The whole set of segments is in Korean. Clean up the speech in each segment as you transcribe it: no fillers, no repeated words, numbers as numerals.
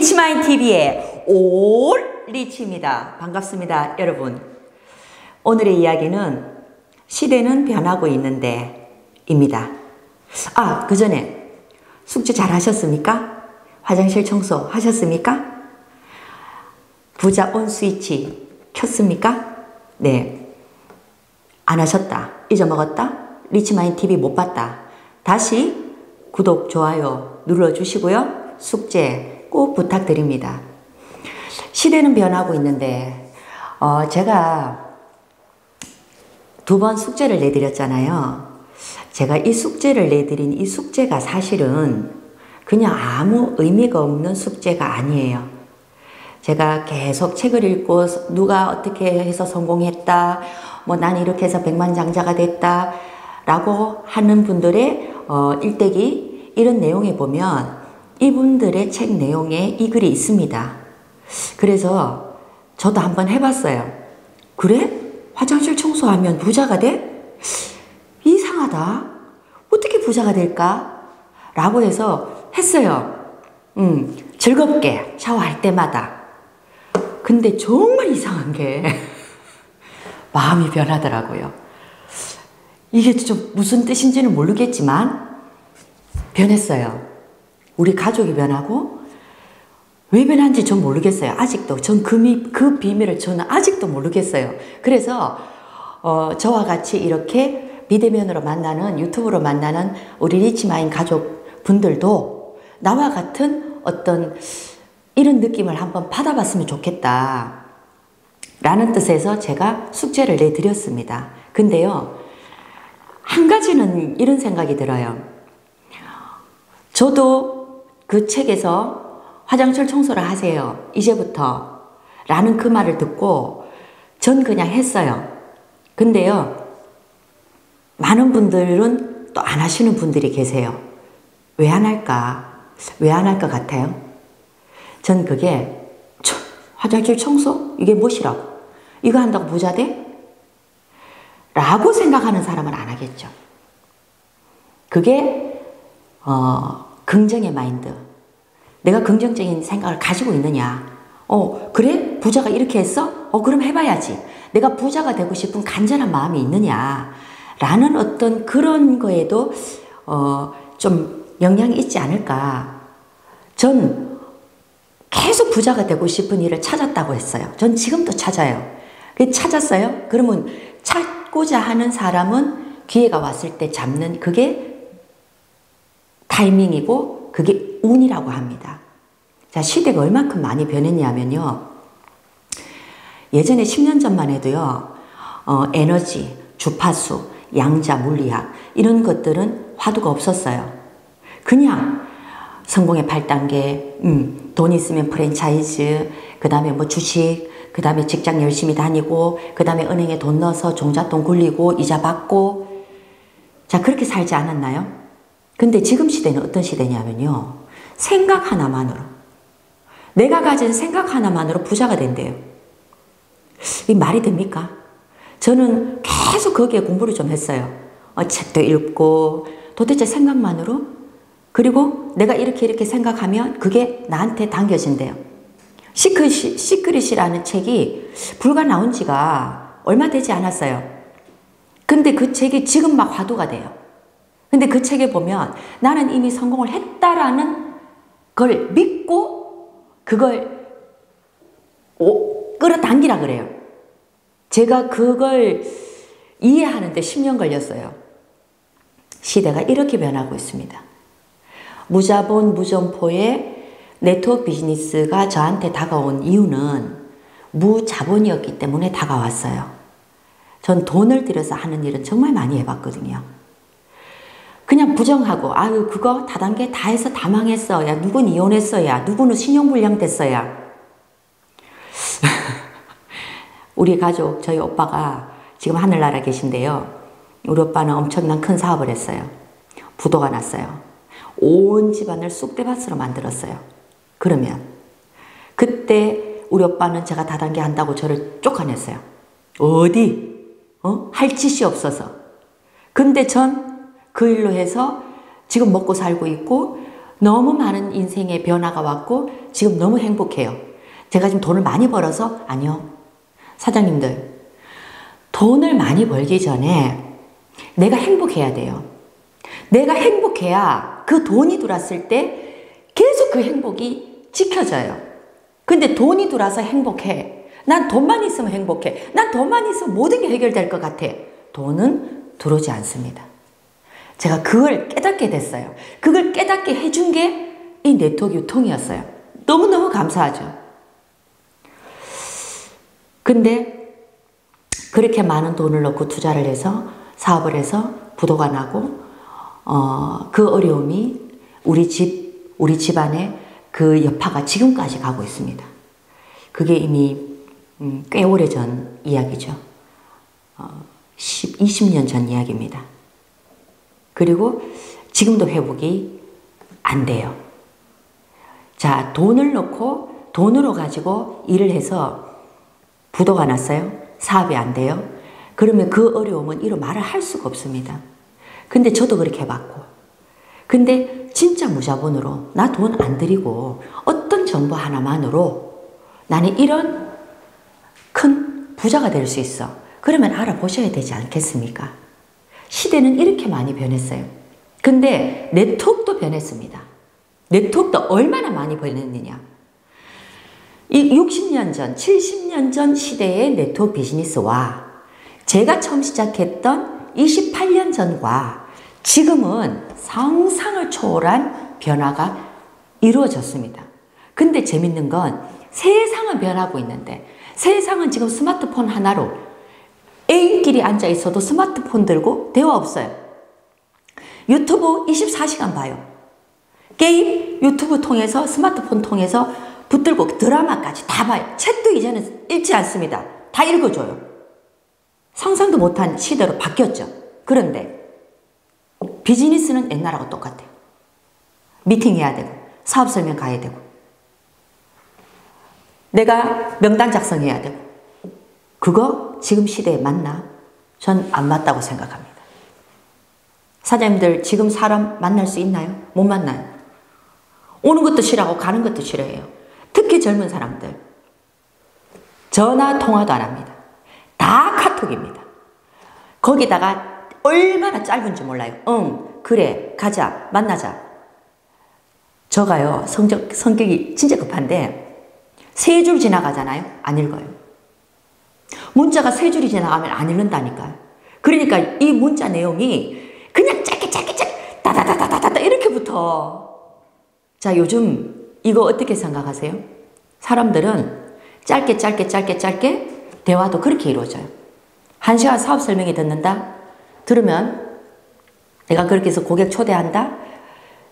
리치마인 TV의 올 리치입니다. 반갑습니다, 여러분. 오늘의 이야기는 시대는 변하고 있는데 입니다. 그 전에 숙제 잘 하셨습니까? 화장실 청소 하셨습니까? 부자 온 스위치 켰습니까? 네. 안 하셨다, 잊어먹었다, 리치마인 TV 못 봤다, 다시 구독, 좋아요 눌러주시고요. 숙제 꼭 부탁드립니다. 시대는 변하고 있는데 제가 2번 숙제를 내드렸잖아요. 제가 이 숙제를 내드린 이 숙제가 사실은 그냥 아무 의미가 없는 숙제가 아니에요. 제가 계속 책을 읽고 누가 어떻게 해서 성공했다, 난 이렇게 해서 백만장자가 됐다 라고 하는 분들의 일대기 이런 내용에 보면 이분들의 책 내용에 이 글이 있습니다. 그래서 저도 한번 해봤어요. 그래? 화장실 청소하면 부자가 돼? 이상하다. 어떻게 부자가 될까? 라고 해서 했어요. 즐겁게 샤워할 때마다. 근데 정말 이상한 게 마음이 변하더라고요. 이게 좀 무슨 뜻인지는 모르겠지만 변했어요. 우리 가족이 변하고 왜 변한지 전 모르겠어요. 아직도 전 그 비밀을 저는 아직도 모르겠어요. 그래서 저와 같이 이렇게 비대면으로 만나는, 유튜브로 만나는 우리 리치마인 가족 분들도 나와 같은 어떤 이런 느낌을 한번 받아봤으면 좋겠다 라는 뜻에서 제가 숙제를 내드렸습니다. 근데요, 한 가지는 이런 생각이 들어요. 저도 그 책에서 화장실 청소를 하세요, 이제부터 라는 그 말을 듣고 전 그냥 했어요. 근데요, 많은 분들은 또 안 하시는 분들이 계세요. 왜 안 할까? 왜 안 할 것 같아요? 전 그게 화장실 청소? 이게 무엇이라고? 이거 한다고 부자 돼? 라고 생각하는 사람은 안 하겠죠. 그게 긍정의 마인드. 내가 긍정적인 생각을 가지고 있느냐. 그래? 부자가 이렇게 했어? 그럼 해봐야지. 내가 부자가 되고 싶은 간절한 마음이 있느냐. 라는 어떤 그런 거에도 좀 영향이 있지 않을까. 전 계속 부자가 되고 싶은 일을 찾았다고 했어요. 전 지금도 찾아요. 찾았어요? 그러면 찾고자 하는 사람은 기회가 왔을 때 잡는 그게 타이밍이고 그게 운이라고 합니다. 자, 시대가 얼마큼 많이 변했냐면요. 예전에 10년 전만 해도요, 에너지, 주파수, 양자, 물리학 이런 것들은 화두가 없었어요. 그냥 성공의 8단계, 돈 있으면 프랜차이즈, 그 다음에 주식, 그 다음에 직장 열심히 다니고, 그 다음에 은행에 돈 넣어서 종잣돈 굴리고 이자 받고, 자, 그렇게 살지 않았나요? 근데 지금 시대는 어떤 시대냐면요, 생각 하나만으로, 내가 가진 생각 하나만으로 부자가 된대요. 이 말이 됩니까? 저는 계속 거기에 공부를 좀 했어요. 책도 읽고 도대체 생각만으로, 그리고 내가 이렇게 생각하면 그게 나한테 당겨진대요. 시크릿이라는 책이 불과 나온 지가 얼마 되지 않았어요. 근데 그 책이 지금 막 화두가 돼요. 근데 그 책에 보면 나는 이미 성공을 했다라는 걸 믿고 그걸 끌어당기라 그래요. 제가 그걸 이해하는데 10년 걸렸어요. 시대가 이렇게 변하고 있습니다. 무자본 무점포의 네트워크 비즈니스가 저한테 다가온 이유는 무자본이었기 때문에 다가왔어요. 전 돈을 들여서 하는 일은 정말 많이 해봤거든요. 그냥 부정하고, 그거 다단계 다 해서 다 망했어. 야, 누군 이혼했어. 야, 누구는 신용불량 됐어. 야. 우리 가족, 저희 오빠가 지금 하늘나라 계신데요. 우리 오빠는 엄청난 큰 사업을 했어요. 부도가 났어요. 온 집안을 쑥대밭으로 만들었어요. 그러면 그때 우리 오빠는 제가 다단계 한다고 저를 쫓아냈어요. 어디? 할 짓이 없어서. 근데 전 그 일로 해서 지금 먹고 살고 있고 너무 많은 인생의 변화가 왔고 지금 너무 행복해요. 제가 지금 돈을 많이 벌어서 아니요. 사장님들, 돈을 많이 벌기 전에 내가 행복해야 돼요. 내가 행복해야 그 돈이 들어왔을 때 계속 그 행복이 지켜져요. 근데 돈이 들어와서 행복해. 난 돈만 있으면 행복해. 난 돈만 있으면 모든 게 해결될 것 같아. 돈은 들어오지 않습니다. 제가 그걸 깨닫게 됐어요. 그걸 깨닫게 해준 게 이 네트워크 유통이었어요. 너무너무 감사하죠. 근데 그렇게 많은 돈을 넣고 투자를 해서 사업을 해서 부도가 나고 그 어려움이 우리 집안의 그 여파가 지금까지 가고 있습니다. 그게 이미 꽤 오래전 이야기죠. 20년 전 이야기입니다. 그리고 지금도 회복이 안 돼요. 자, 돈을 넣고 돈으로 가지고 일을 해서 부도가 났어요. 사업이 안 돼요. 그러면 그 어려움은 이루 말을 할 수가 없습니다. 근데 저도 그렇게 해봤고. 근데 진짜 무자본으로 나 돈 안 들이고 어떤 정보 하나만으로 나는 이런 큰 부자가 될 수 있어. 그러면 알아보셔야 되지 않겠습니까? 시대는 이렇게 많이 변했어요. 근데 네트워크도 변했습니다. 네트워크도 얼마나 많이 변했느냐. 이 60년 전, 70년 전 시대의 네트워크 비즈니스와 제가 처음 시작했던 28년 전과 지금은 상상을 초월한 변화가 이루어졌습니다. 근데 재밌는 건 세상은 변하고 있는데 세상은 지금 스마트폰 하나로 애인끼리 앉아 있어도 스마트폰 들고 대화 없어요. 유튜브 24시간 봐요. 게임 유튜브 통해서 스마트폰 통해서 붙들고 드라마까지 다 봐요. 책도 이제는 읽지 않습니다. 다 읽어줘요. 상상도 못한 시대로 바뀌었죠. 그런데 비즈니스는 옛날하고 똑같아요. 미팅해야 되고 사업 설명 가야 되고 내가 명단 작성해야 되고 그거 지금 시대에 맞나? 전 안 맞다고 생각합니다. 사장님들 지금 사람 만날 수 있나요? 못 만나요. 오는 것도 싫어하고 가는 것도 싫어해요. 특히 젊은 사람들. 전화 통화도 안 합니다. 다 카톡입니다. 거기다가 얼마나 짧은지 몰라요. 응, 그래, 가자, 만나자. 저가요, 성격이 진짜 급한데 3줄 지나가잖아요. 안 읽어요. 문자가 3줄이 지나가면 안 읽는다니까요. 그러니까 이 문자 내용이 그냥 짧게 다다다다다다 이렇게 붙어. 자, 요즘 이거 어떻게 생각하세요? 사람들은 짧게 대화도 그렇게 이루어져요. 1시간 사업 설명이 듣는다? 들으면 내가 그렇게 해서 고객 초대한다?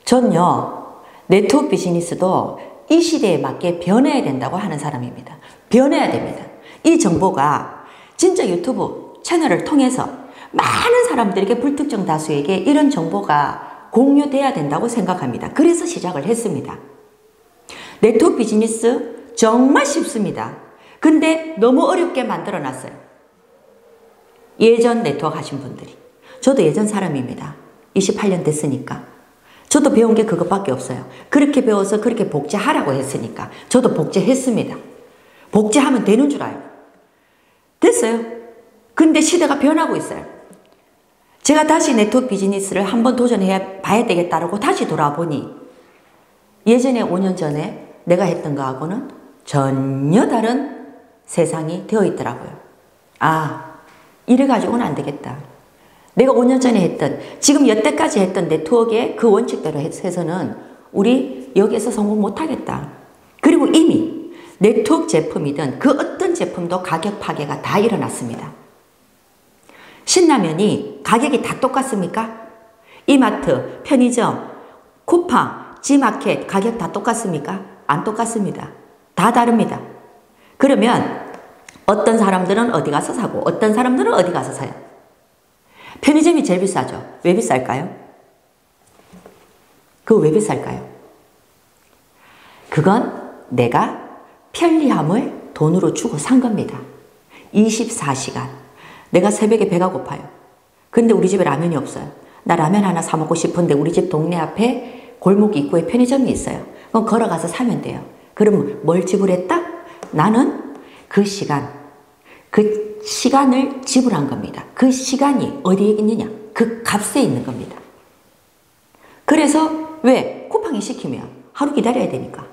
전요, 네트워크 비즈니스도 이 시대에 맞게 변해야 된다고 하는 사람입니다. 변해야 됩니다. 이 정보가 진짜 유튜브 채널을 통해서 많은 사람들에게 불특정 다수에게 이런 정보가 공유돼야 된다고 생각합니다. 그래서 시작을 했습니다. 네트워크 비즈니스 정말 쉽습니다. 근데 너무 어렵게 만들어 놨어요. 예전 네트워크 하신 분들이. 저도 예전 사람입니다. 28년 됐으니까. 저도 배운 게 그것밖에 없어요. 그렇게 배워서 그렇게 복제하라고 했으니까 저도 복제했습니다. 복제하면 되는 줄 알고. 됐어요. 근데 시대가 변하고 있어요. 제가 다시 네트워크 비즈니스를 한번 도전해 봐야 되겠다고 다시 돌아보니 예전에 5년 전에 내가 했던 거하고는 전혀 다른 세상이 되어 있더라고요. 아, 이래가지고는 안 되겠다. 내가 5년 전에 했던, 지금 여태까지 했던 네트워크의 그 원칙대로 해서는 우리 여기에서 성공 못하겠다. 그리고 이미 네트워크 제품이든 그 어떤 제품도 가격 파괴가 다 일어났습니다. 신라면이 가격이 다 똑같습니까? 이마트, 편의점, 쿠팡, 지마켓 가격 다 똑같습니까? 안 똑같습니다. 다 다릅니다. 그러면 어떤 사람들은 어디 가서 사고 어떤 사람들은 어디 가서 사요? 편의점이 제일 비싸죠. 왜 비쌀까요? 그거 왜 비쌀까요? 그건 내가 편리함을 돈으로 주고 산 겁니다. 24시간. 내가 새벽에 배가 고파요. 근데 우리 집에 라면이 없어요. 나 라면 하나 사 먹고 싶은데 우리 집 동네 앞에 골목 입구에 편의점이 있어요. 그럼 걸어가서 사면 돼요. 그럼 뭘 지불했다? 나는 그 시간을 지불한 겁니다. 그 시간이 어디에 있느냐? 그 값에 있는 겁니다. 그래서 왜? 쿠팡이 시키면 하루 기다려야 되니까.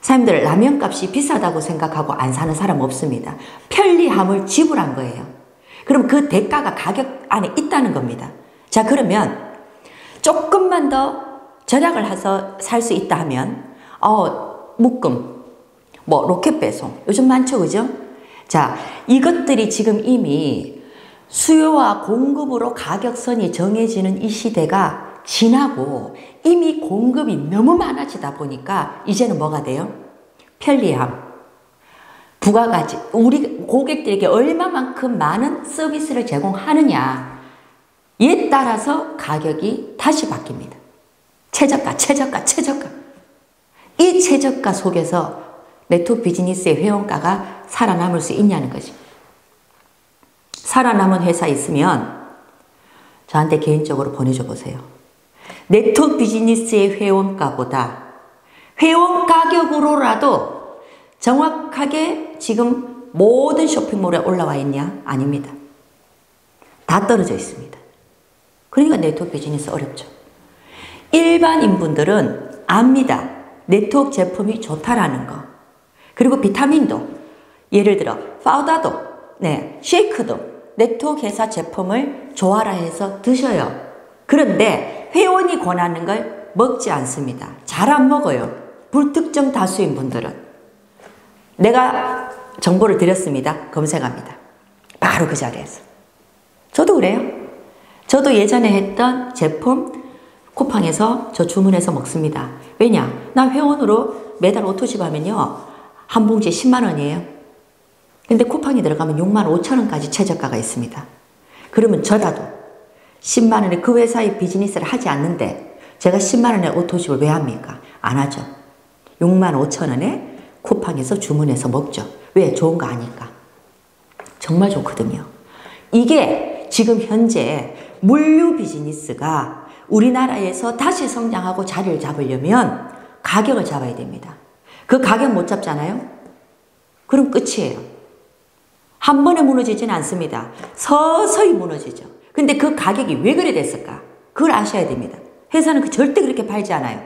사람들 라면 값이 비싸다고 생각하고 안 사는 사람 없습니다. 편리함을 지불한 거예요. 그럼 그 대가가 가격 안에 있다는 겁니다. 자, 그러면 조금만 더 절약을 해서 살 수 있다 하면 묶음, 뭐 로켓 배송 요즘 많죠, 그죠? 자, 이것들이 지금 이미 수요와 공급으로 가격선이 정해지는 이 시대가 지나고 이미 공급이 너무 많아지다 보니까 이제는 뭐가 돼요? 편리함, 부가가치, 우리 고객들에게 얼마만큼 많은 서비스를 제공하느냐에 따라서 가격이 다시 바뀝니다. 최저가. 이 최저가 속에서 네트워크 비즈니스의 회원가가 살아남을 수 있냐는 거지. 살아남은 회사 있으면 저한테 개인적으로 보내줘 보세요. 네트워크 비즈니스의 회원가보다 회원 가격으로라도 정확하게 지금 모든 쇼핑몰에 올라와 있냐? 아닙니다. 다 떨어져 있습니다. 그러니까 네트워크 비즈니스 어렵죠. 일반인분들은 압니다. 네트워크 제품이 좋다라는 거. 그리고 비타민도, 예를 들어 파우더도, 쉐이크도 네트워크 회사 제품을 좋아라 해서 드셔요. 그런데 회원이 권하는 걸 먹지 않습니다. 잘 안 먹어요. 불특정 다수인 분들은. 내가 정보를 드렸습니다. 검색합니다. 바로 그 자리에서. 저도 그래요. 저도 예전에 했던 제품 쿠팡에서 저 주문해서 먹습니다. 왜냐? 나 회원으로 매달 오토집 하면요, 한 봉지에 10만 원이에요. 근데 쿠팡이 들어가면 6만 5천 원까지 최저가가 있습니다. 그러면 저라도 10만 원에 그 회사의 비즈니스를 하지 않는데 제가 10만 원에 오토집을 왜 합니까? 안 하죠. 6만 5천 원에 쿠팡에서 주문해서 먹죠. 왜? 좋은 거 아니까. 정말 좋거든요. 이게 지금 현재 물류 비즈니스가 우리나라에서 다시 성장하고 자리를 잡으려면 가격을 잡아야 됩니다. 그 가격 못 잡잖아요? 그럼 끝이에요. 한 번에 무너지지는 않습니다. 서서히 무너지죠. 근데 그 가격이 왜 그래 됐을까? 그걸 아셔야 됩니다. 회사는 절대 그렇게 팔지 않아요.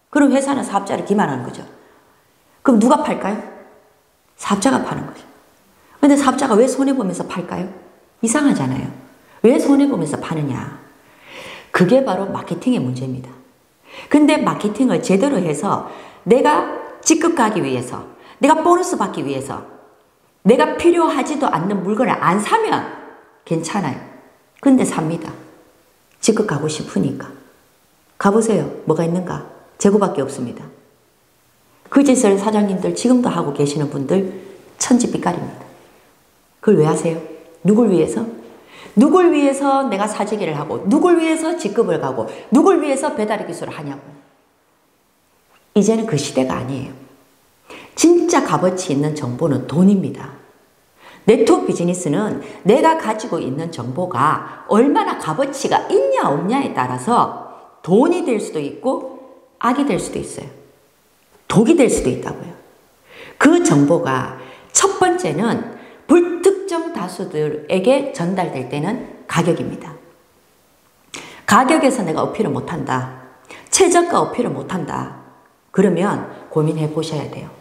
그럼 회사는 사업자를 기만하는 거죠. 그럼 누가 팔까요? 사업자가 파는 거죠. 근데 사업자가 왜 손해보면서 팔까요? 이상하잖아요. 왜 손해보면서 파느냐? 그게 바로 마케팅의 문제입니다. 근데 마케팅을 제대로 해서 내가 직급 가기 위해서, 내가 보너스 받기 위해서, 내가 필요하지도 않는 물건을 안 사면 괜찮아요. 근데 삽니다. 직급 가고 싶으니까. 가보세요. 뭐가 있는가? 재고밖에 없습니다. 그 짓을 사장님들 지금도 하고 계시는 분들 천지빛깔입니다. 그걸 왜 하세요? 누굴 위해서? 누굴 위해서 내가 사재기를 하고, 누굴 위해서 직급을 가고, 누굴 위해서 배달의 기술을 하냐고. 이제는 그 시대가 아니에요. 진짜 값어치 있는 정보는 돈입니다. 네트워크 비즈니스는 내가 가지고 있는 정보가 얼마나 값어치가 있냐 없냐에 따라서 돈이 될 수도 있고 악이 될 수도 있어요. 독이 될 수도 있다고요. 그 정보가 첫 번째는 불특정 다수들에게 전달될 때는 가격입니다. 가격에서 내가 어필을 못한다. 최저가 어필을 못한다. 그러면 고민해 보셔야 돼요.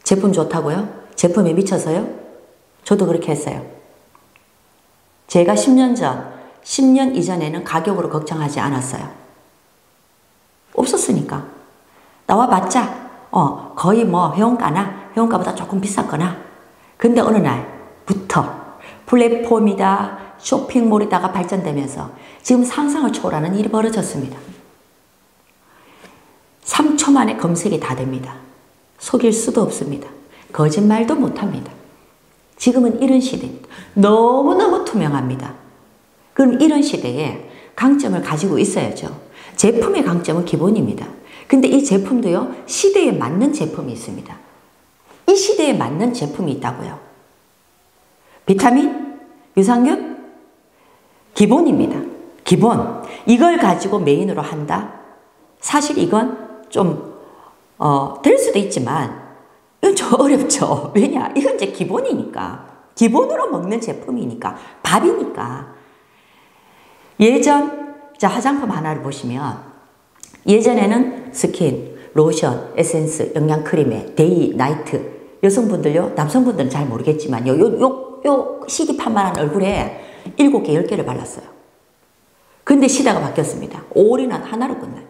제품 좋다고요? 제품에 미쳐서요? 저도 그렇게 했어요. 제가 10년 전, 10년 이전에는 가격으로 걱정하지 않았어요. 없었으니까. 나와봤자 거의 뭐 회원가나 회원가보다 조금 비쌌거나. 근데 어느 날부터 플랫폼이다, 쇼핑몰이다가 발전되면서 지금 상상을 초월하는 일이 벌어졌습니다. 3초 만에 검색이 다 됩니다. 속일 수도 없습니다. 거짓말도 못합니다. 지금은 이런 시대입니다. 너무너무 투명합니다. 그럼 이런 시대에 강점을 가지고 있어야죠. 제품의 강점은 기본입니다. 근데 이 제품도요, 시대에 맞는 제품이 있습니다. 이 시대에 맞는 제품이 있다고요. 비타민, 유산균, 기본입니다. 기본. 이걸 가지고 메인으로 한다? 사실 이건 좀, 될 수도 있지만, 이건 좀 어렵죠. 왜냐? 이건 이제 기본이니까. 기본으로 먹는 제품이니까. 밥이니까. 자, 화장품 하나를 보시면, 예전에는 스킨, 로션, 에센스, 영양크림에 데이, 나이트. 여성분들요, 남성분들은 잘 모르겠지만, 요 시디판만한 얼굴에 7개, 10개를 발랐어요. 근데 시대가 바뀌었습니다. 올인원 하나로 끝나요.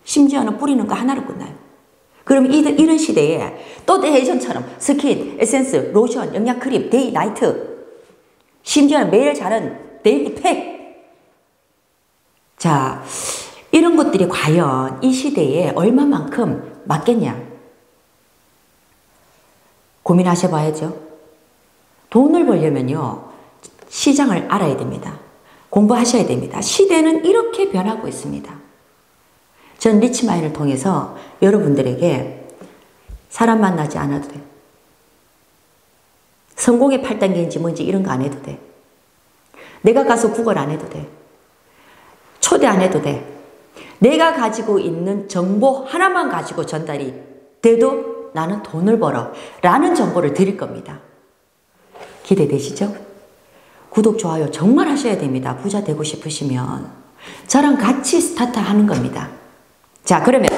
심지어는 뿌리는 거 하나로 끝나요. 그럼 이런 시대에 또 예전처럼 스킨, 에센스, 로션, 영양크림, 데이, 나이트, 심지어는 매일 자는 데일리 팩. 자, 이런 것들이 과연 이 시대에 얼마만큼 맞겠냐? 고민하셔 봐야죠. 돈을 벌려면요, 시장을 알아야 됩니다. 공부하셔야 됩니다. 시대는 이렇게 변하고 있습니다. 전 리치마인을 통해서 여러분들에게 사람 만나지 않아도 돼. 성공의 8단계인지 뭔지 이런 거 안 해도 돼. 내가 가서 구걸 안 해도 돼. 초대 안 해도 돼. 내가 가지고 있는 정보 하나만 가지고 전달이 돼도 나는 돈을 벌어 라는 정보를 드릴 겁니다. 기대되시죠? 구독, 좋아요 정말 하셔야 됩니다. 부자 되고 싶으시면. 저랑 같이 스타트 하는 겁니다. 자, 그러면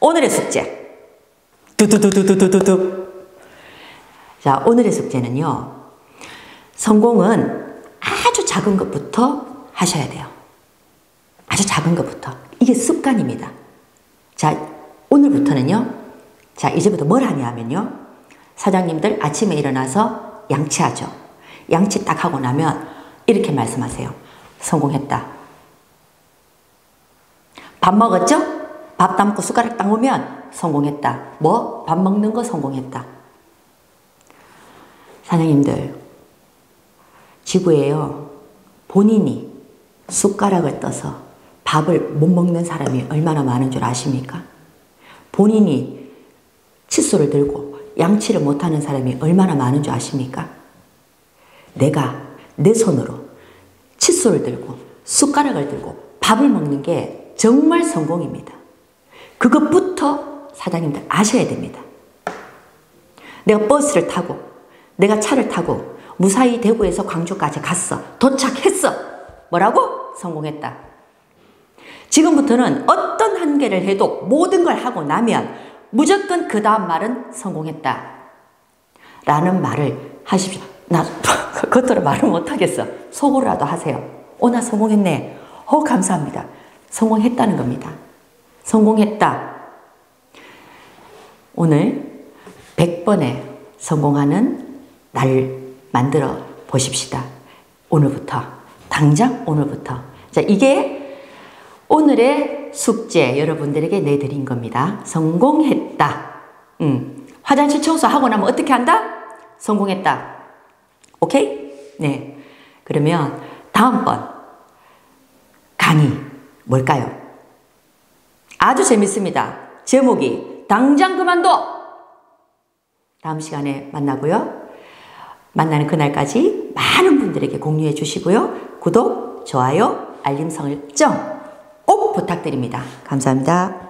오늘의 숙제. 두두두두두두두. 자, 오늘의 숙제는요. 성공은 아주 작은 것부터 하셔야 돼요. 아주 작은 것부터. 이게 습관입니다. 자, 오늘부터는요. 자, 이제부터 뭘 하냐면요. 사장님들 아침에 일어나서 양치하죠. 양치 딱 하고 나면 이렇게 말씀하세요. 성공했다. 밥 먹었죠? 밥 담고 숟가락 담으면 성공했다. 뭐? 밥 먹는 거 성공했다. 사장님들, 지구에요. 본인이 숟가락을 떠서 밥을 못 먹는 사람이 얼마나 많은 줄 아십니까? 본인이 칫솔을 들고 양치를 못하는 사람이 얼마나 많은 줄 아십니까? 내가 내 손으로 칫솔을 들고 숟가락을 들고 밥을 먹는 게 정말 성공입니다. 그것부터 사장님들 아셔야 됩니다. 내가 버스를 타고 내가 차를 타고 무사히 대구에서 광주까지 갔어. 도착했어. 뭐라고? 성공했다. 지금부터는 어떤 한계를 해도 모든 걸 하고 나면 무조건 그 다음 말은 성공했다. 라는 말을 하십시오. 나 겉으로 말을 못하겠어. 속으로라도 하세요. 나 성공했네. 감사합니다. 성공했다는 겁니다. 성공했다. 오늘 100번에 성공하는 날 만들어 보십시다. 오늘부터. 당장 오늘부터. 자, 이게 오늘의 숙제 여러분들에게 내드린 겁니다. 성공했다. 화장실 청소하고 나면 어떻게 한다? 성공했다. 오케이? 네. 그러면 다음번 강의 뭘까요? 아주 재밌습니다. 제목이 당장 그만둬! 다음 시간에 만나고요. 만나는 그날까지 많은 분들에게 공유해 주시고요. 구독, 좋아요, 알림 설정 꼭 부탁드립니다. 감사합니다.